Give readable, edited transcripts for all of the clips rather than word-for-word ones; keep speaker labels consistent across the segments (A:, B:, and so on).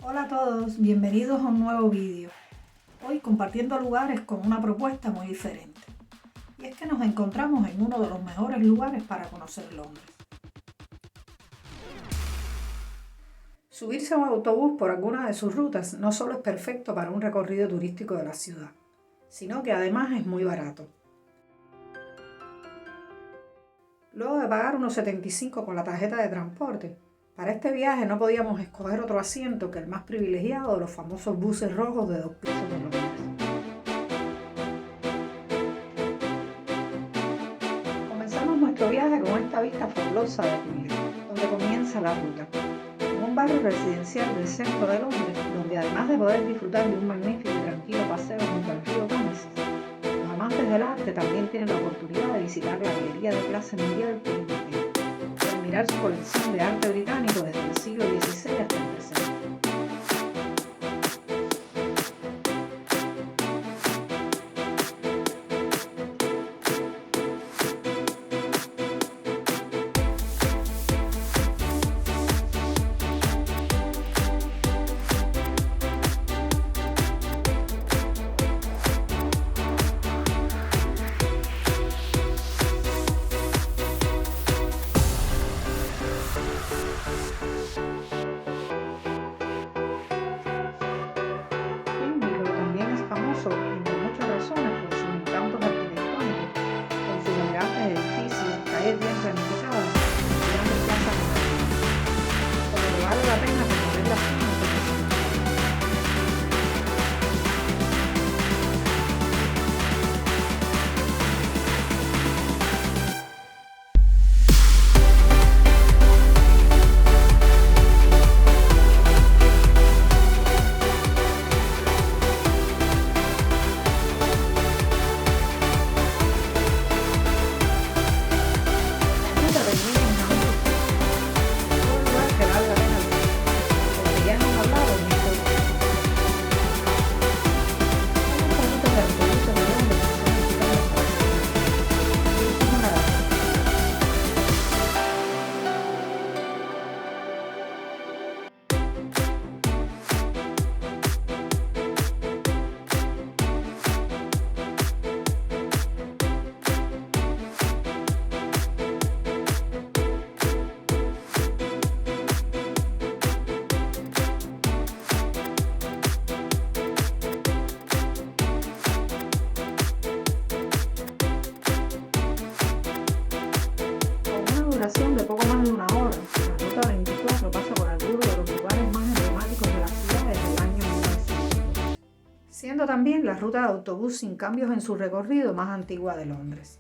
A: Hola a todos, bienvenidos a un nuevo vídeo. Hoy compartiendo lugares con una propuesta muy diferente. Y es que nos encontramos en uno de los mejores lugares para conocer Londres. Subirse a un autobús por alguna de sus rutas no solo es perfecto para un recorrido turístico de la ciudad, sino que además es muy barato. Luego de pagar unos 75 con la tarjeta de transporte, para este viaje no podíamos escoger otro asiento que el más privilegiado de los famosos buses rojos de 2 pisos de Londres. Comenzamos nuestro viaje con esta vista fabulosa de Pimlico, donde comienza la ruta. En un barrio residencial del centro de Londres, donde además de poder disfrutar de un magnífico y tranquilo paseo junto al río Támesis, los amantes del arte también tienen la oportunidad de visitar la Galería de Clase Mundial Tate Modern, y admirar su colección de arte británico desde el siglo XVI hasta el presente. También es famoso, por muchas razones, por sus encantos arquitectónicos, con sus elegantes edificios, calles bien planificadas y grandes plazas comerciales, por lo que vale la pena recorrer la zona antes de salir. Duración de poco más de una hora, la ruta 24 pasa por algunos de los lugares más emblemáticos de la ciudad desde el año 1900, siendo también la ruta de autobús sin cambios en su recorrido más antigua de Londres.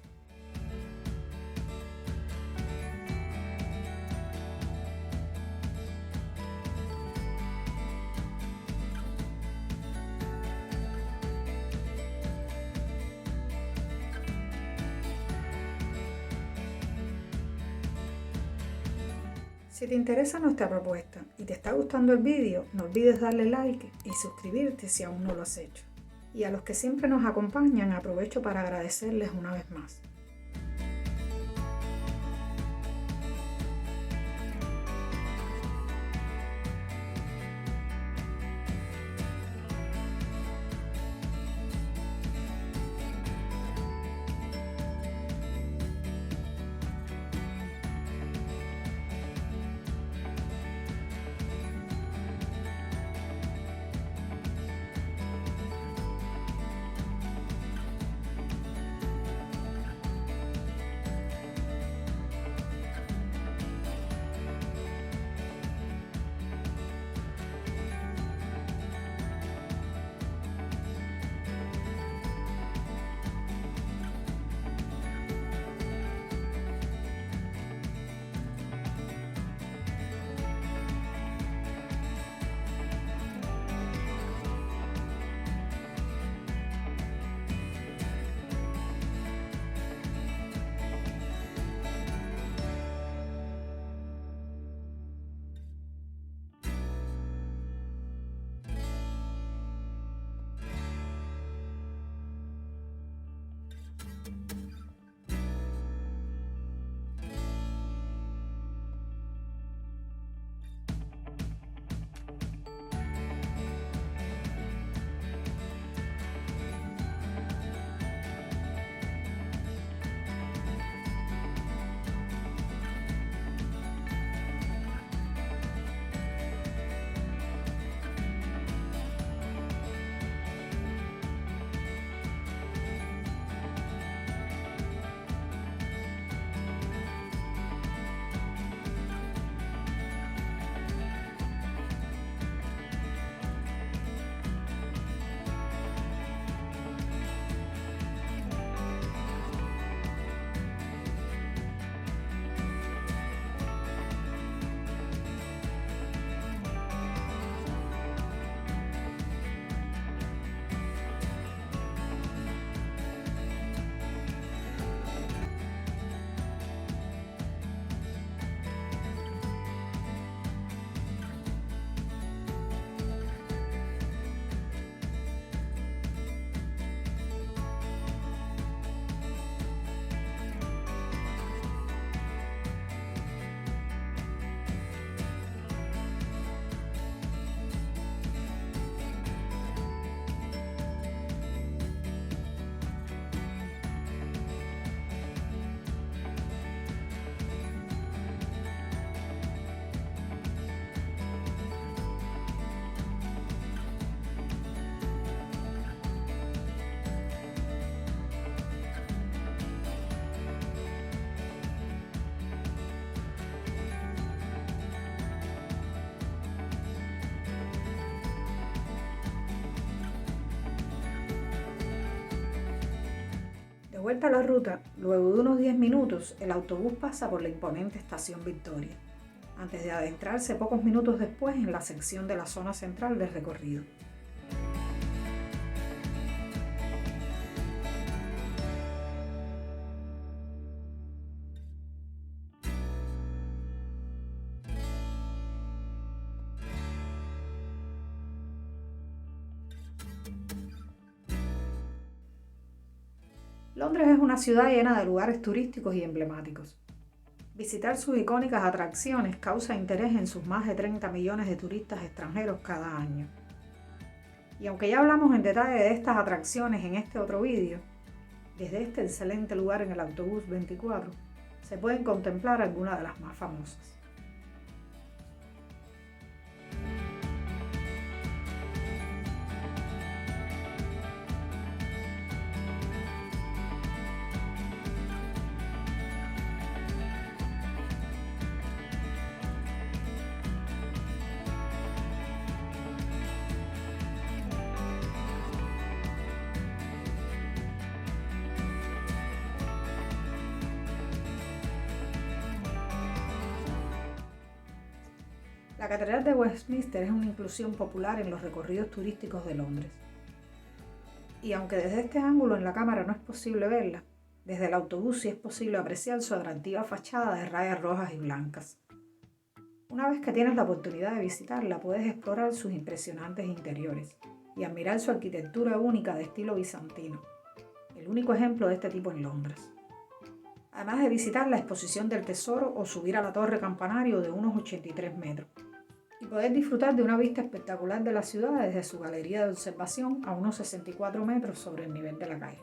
A: Si te interesa nuestra propuesta y te está gustando el vídeo, no olvides darle like y suscribirte si aún no lo has hecho. Y a los que siempre nos acompañan, aprovecho para agradecerles una vez más. vuelta a la ruta, luego de unos 10 minutos, el autobús pasa por la imponente estación Victoria, antes de adentrarse pocos minutos después en la sección de la zona central del recorrido. Londres es una ciudad llena de lugares turísticos y emblemáticos. Visitar sus icónicas atracciones causa interés en sus más de 30 millones de turistas extranjeros cada año. Y aunque ya hablamos en detalle de estas atracciones en este otro vídeo, desde este excelente lugar en el autobús 24 se pueden contemplar algunas de las más famosas. La Catedral de Westminster es una inclusión popular en los recorridos turísticos de Londres. Y aunque desde este ángulo en la cámara no es posible verla, desde el autobús sí es posible apreciar su atractiva fachada de rayas rojas y blancas. Una vez que tienes la oportunidad de visitarla, puedes explorar sus impresionantes interiores y admirar su arquitectura única de estilo bizantino, el único ejemplo de este tipo en Londres. Además de visitar la exposición del tesoro o subir a la torre campanario de unos 83 metros. Y poder disfrutar de una vista espectacular de la ciudad desde su galería de observación a unos 64 metros sobre el nivel de la calle.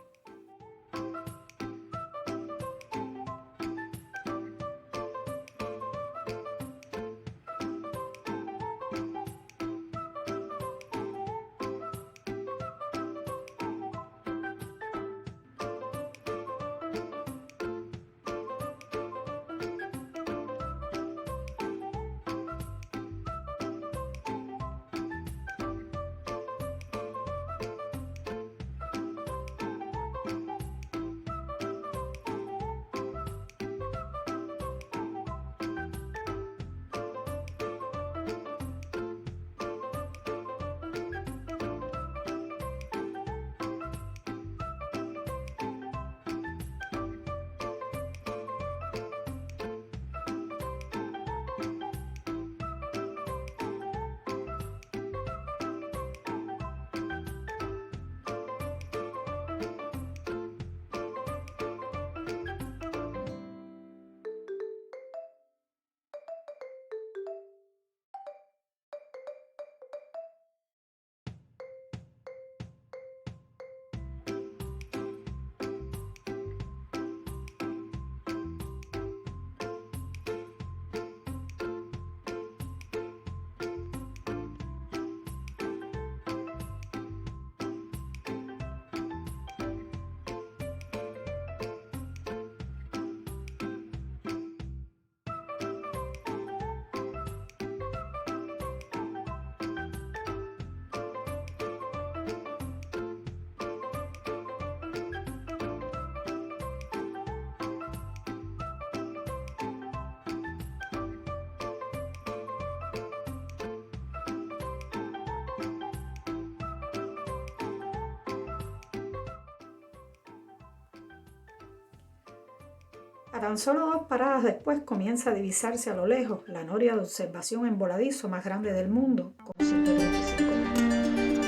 A: A tan solo 2 paradas después comienza a divisarse a lo lejos la noria de observación en voladizo más grande del mundo, con 135 metros.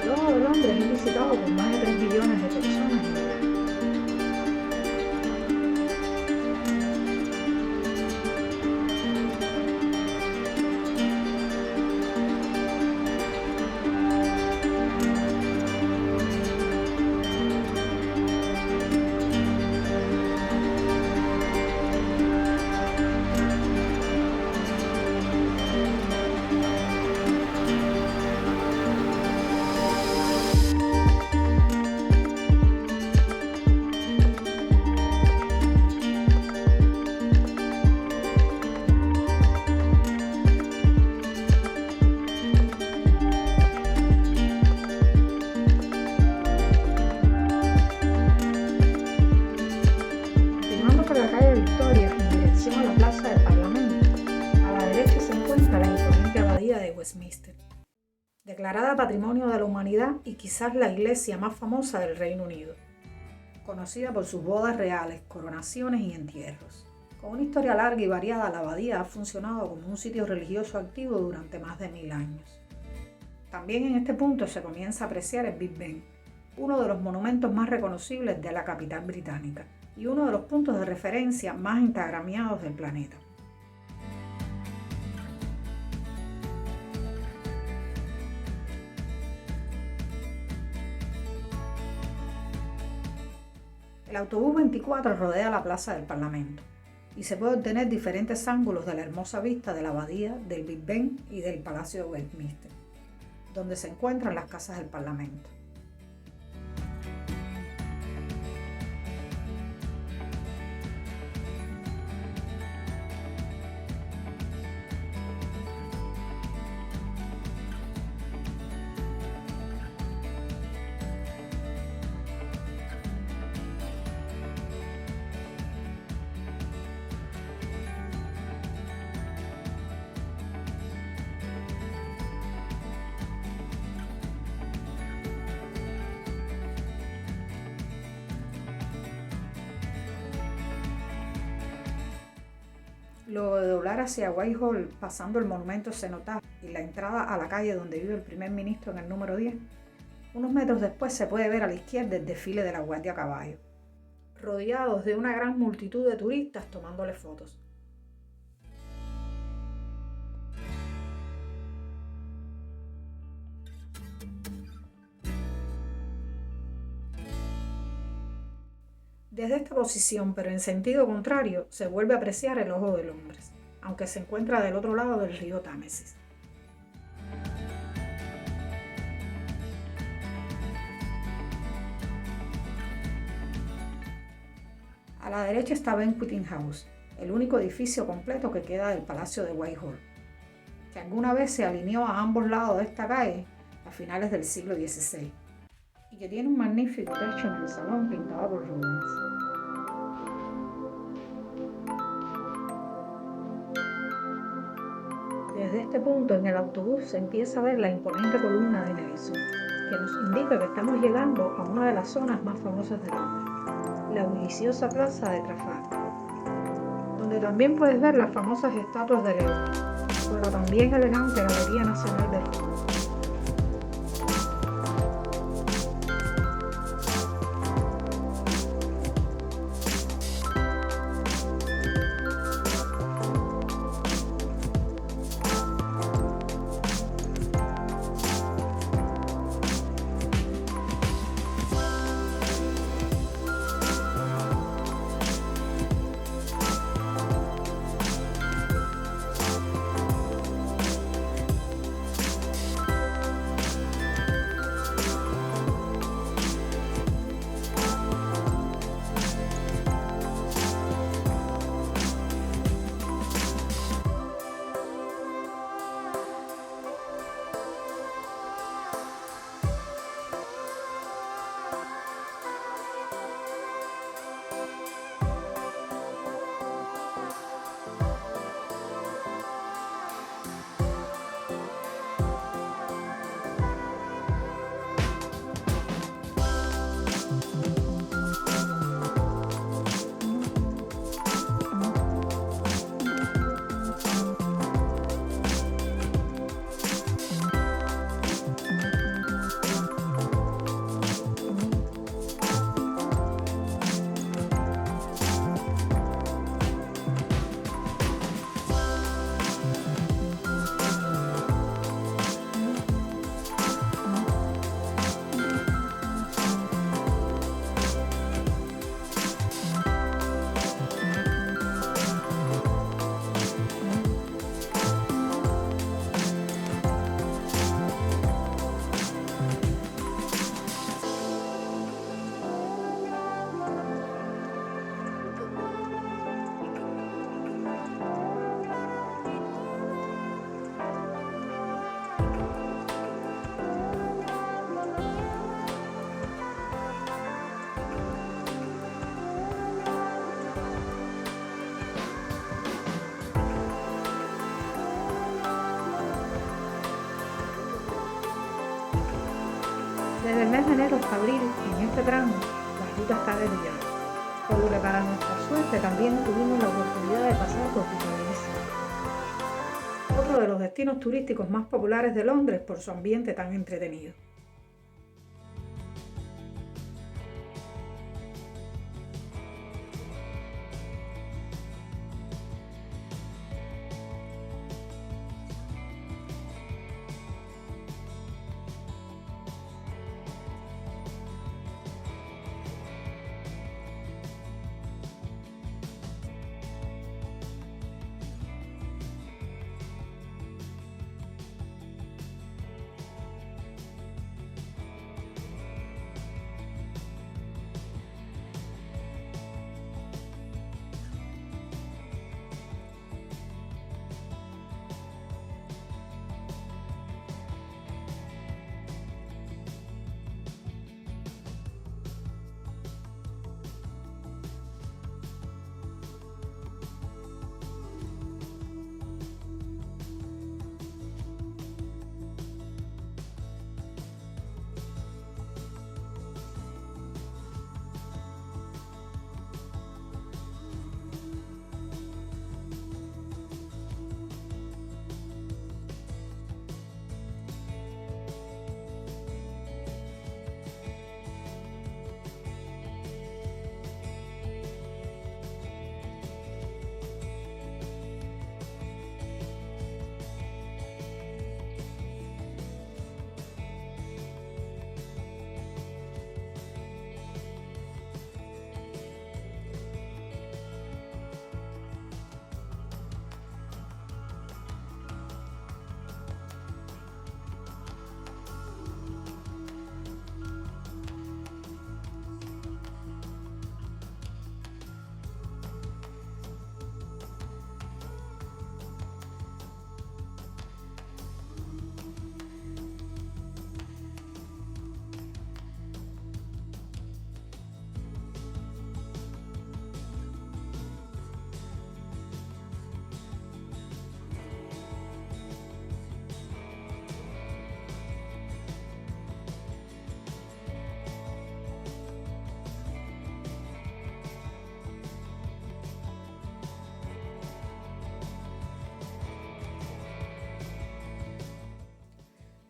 A: El Ojo de Londres es visitado por más de 3 millones de personas en el año. declarada Patrimonio de la Humanidad y quizás la iglesia más famosa del Reino Unido, conocida por sus bodas reales, coronaciones y entierros. Con una historia larga y variada, la abadía ha funcionado como un sitio religioso activo durante más de 1000 años. También en este punto se comienza a apreciar el Big Ben, uno de los monumentos más reconocibles de la capital británica y uno de los puntos de referencia más instagramiados del planeta. El autobús 24 rodea la plaza del Parlamento y se puede obtener diferentes ángulos de la hermosa vista de la abadía, del Big Ben y del Palacio de Westminster, donde se encuentran las casas del Parlamento. Luego de doblar hacia Whitehall, pasando el monumento cenotafio y la entrada a la calle donde vive el primer ministro en el número 10, unos metros después se puede ver a la izquierda el desfile de la Guardia a Caballo, rodeados de una gran multitud de turistas tomándole fotos. Desde esta posición, pero en sentido contrario, se vuelve a apreciar el Ojo de Londres, aunque se encuentra del otro lado del río Támesis. A la derecha está Banqueting House, el único edificio completo que queda del Palacio de Whitehall, que alguna vez se alineó a ambos lados de esta calle a finales del siglo XVI, y que tiene un magnífico techo en el salón pintado por Rubens. Desde este punto en el autobús se empieza a ver la imponente columna de Nelson, que nos indica que estamos llegando a una de las zonas más famosas de Londres, la bulliciosa plaza de Trafalgar, donde también puedes ver las famosas estatuas de Leo, pero también elegante Galería Nacional de Roma. Desde el mes de enero hasta abril, en este tramo, la ruta está desviada, por lo que para nuestra suerte también tuvimos la oportunidad de pasar por Piccadilly. Otro de los destinos turísticos más populares de Londres por su ambiente tan entretenido.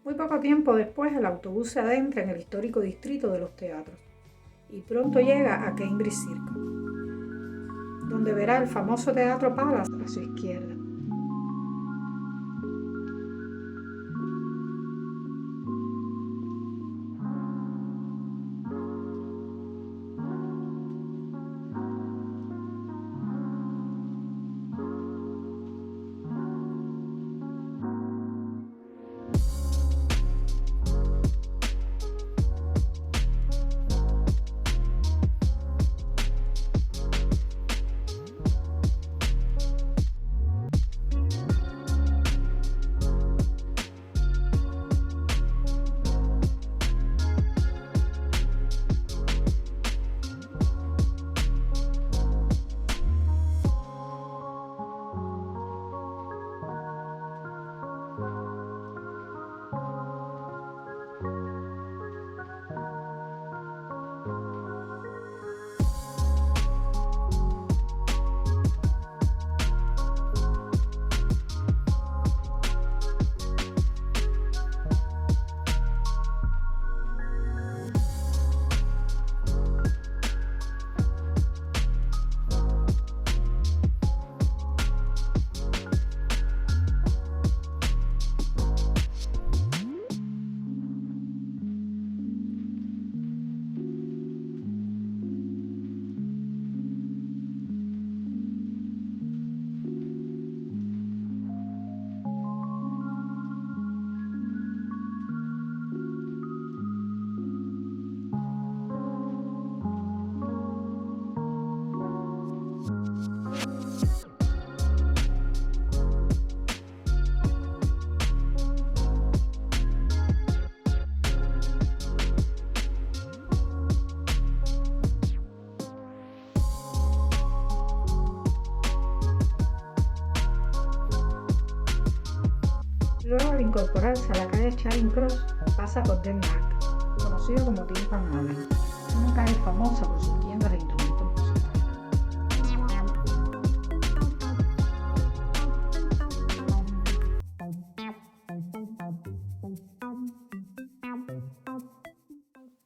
A: Muy poco tiempo después, el autobús se adentra en el histórico distrito de los teatros y pronto llega a Cambridge Circle, donde verá el famoso Teatro Palace a su izquierda. Luego, al incorporarse a la calle Charing Cross, pasa por Denmark, conocido conocido como Tin Pan Alley, una calle famosa por sus tiendas de instrumentos musicales.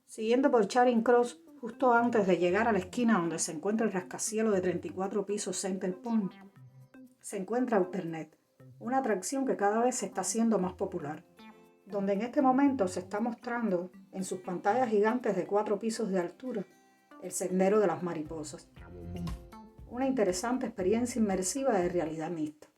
A: Siguiendo por Charing Cross, justo antes de llegar a la esquina donde se encuentra el rascacielos de 34 pisos Center Point, se encuentra Outernet, una atracción que cada vez se está haciendo más popular, donde en este momento se está mostrando en sus pantallas gigantes de 4 pisos de altura el Sendero de las Mariposas, una interesante experiencia inmersiva de realidad mixta.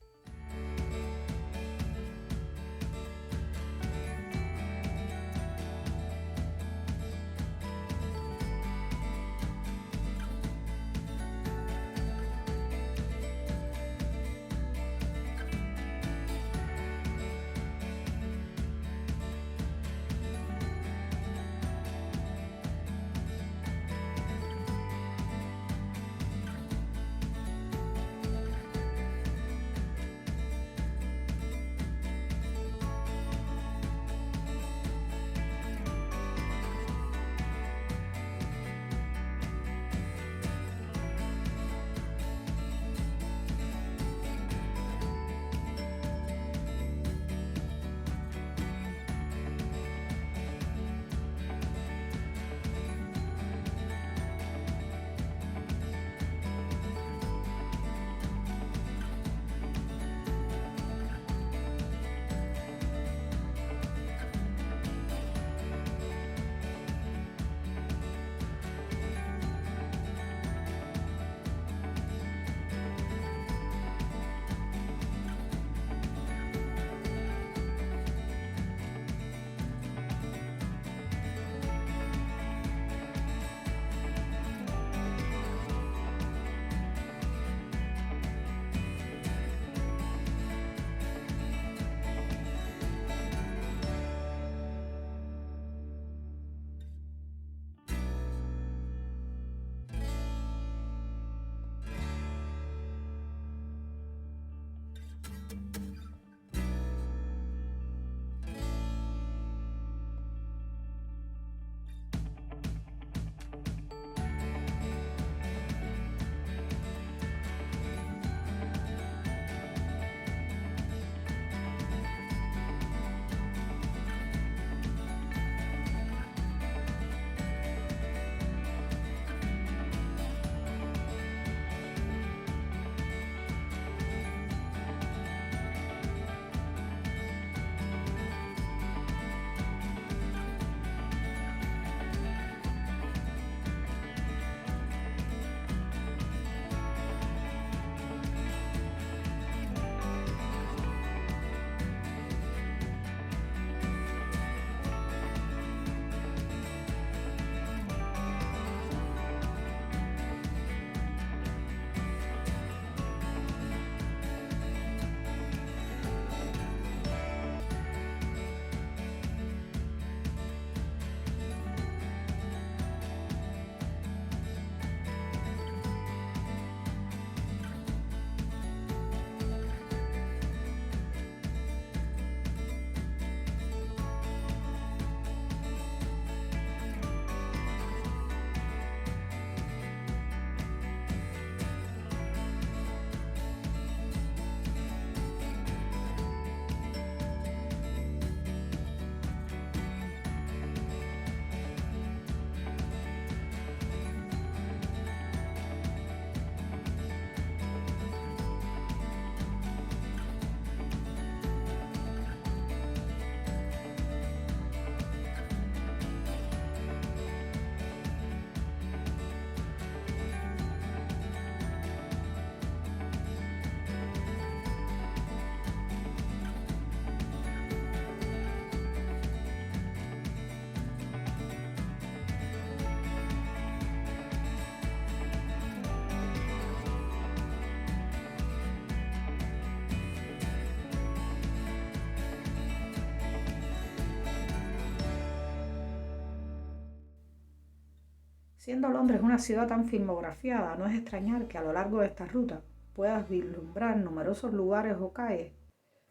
A: Siendo Londres una ciudad tan filmografiada, no es extrañar que a lo largo de esta ruta puedas vislumbrar numerosos lugares o calles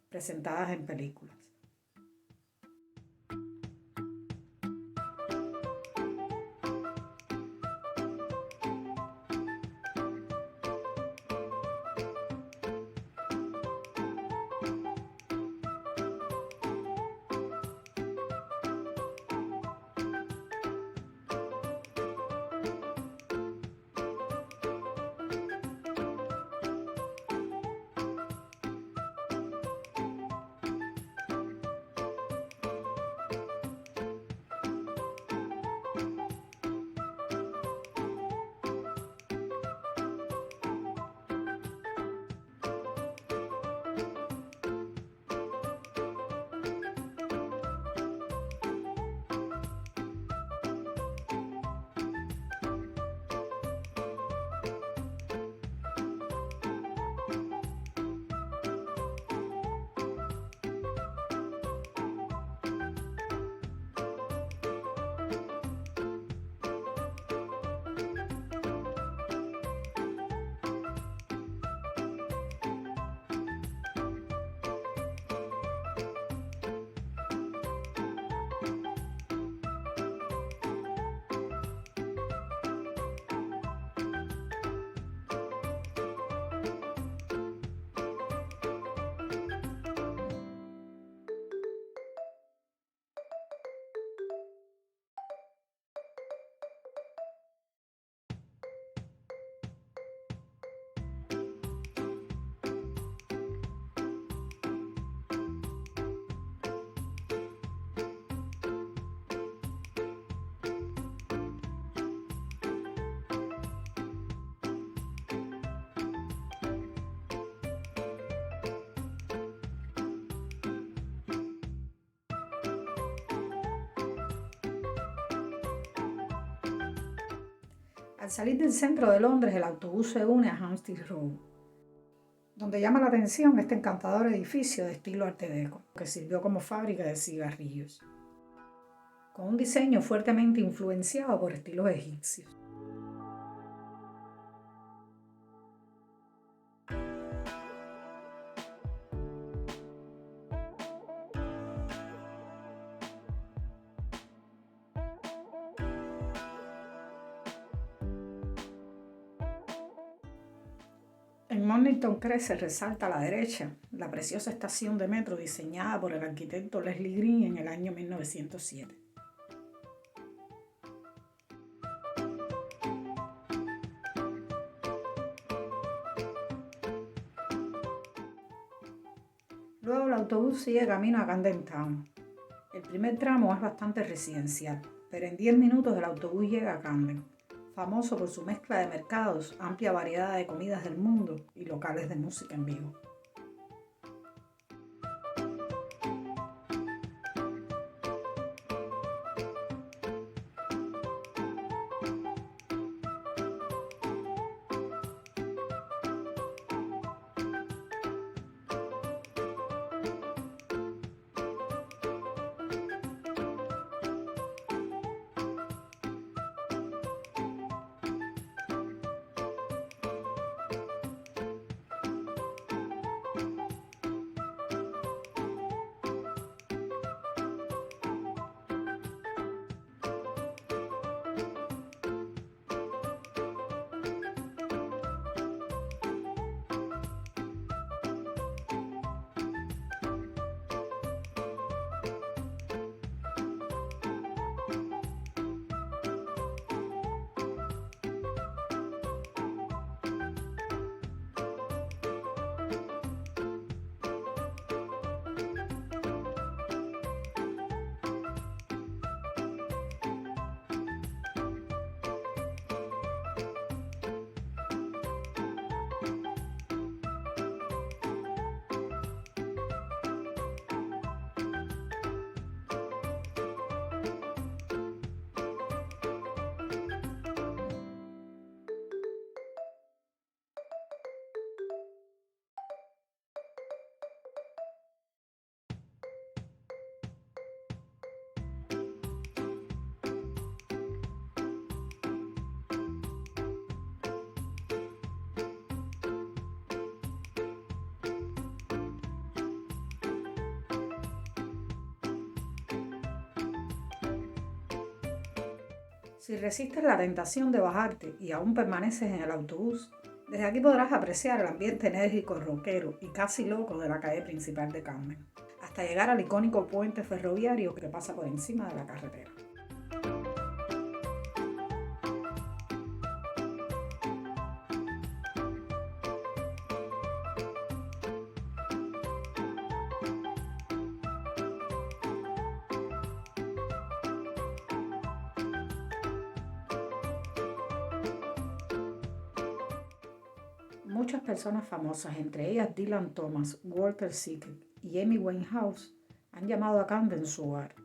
A: presentadas en películas. Al salir del centro de Londres, el autobús se une a Hampstead Road, donde llama la atención este encantador edificio de estilo arte deco, que sirvió como fábrica de cigarrillos, con un diseño fuertemente influenciado por estilos egipcios. En Mornington Crescent resalta a la derecha la preciosa estación de metro diseñada por el arquitecto Leslie Green en el año 1907. Luego el autobús sigue camino a Camden Town. El primer tramo es bastante residencial, pero en 10 minutos el autobús llega a Camden, famoso por su mezcla de mercados, amplia variedad de comidas del mundo y locales de música en vivo. Si resistes la tentación de bajarte y aún permaneces en el autobús, desde aquí podrás apreciar el ambiente enérgico, rockero y casi loco de la calle principal de Camden, hasta llegar al icónico puente ferroviario que pasa por encima de la carretera. Muchas personas famosas, entre ellas Dylan Thomas, Walter Sickert y Amy Winehouse, han llamado a Camden su hogar.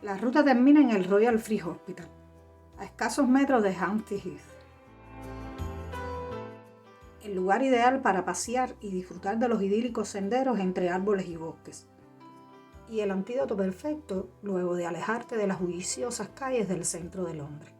A: La ruta termina en el Royal Free Hospital, a escasos metros de Hampstead Heath. El lugar ideal para pasear y disfrutar de los idílicos senderos entre árboles y bosques. Y el antídoto perfecto luego de alejarte de las bulliciosas calles del centro de Londres.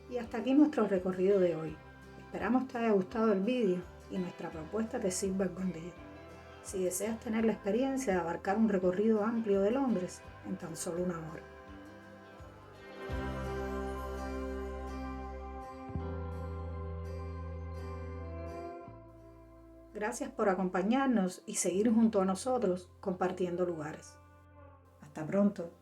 A: Y hasta aquí nuestro recorrido de hoy. Esperamos te haya gustado el vídeo y nuestra propuesta te sirva algún día. Si deseas tener la experiencia de abarcar un recorrido amplio de Londres en tan solo una hora. Gracias por acompañarnos y seguir junto a nosotros compartiendo lugares. Hasta pronto.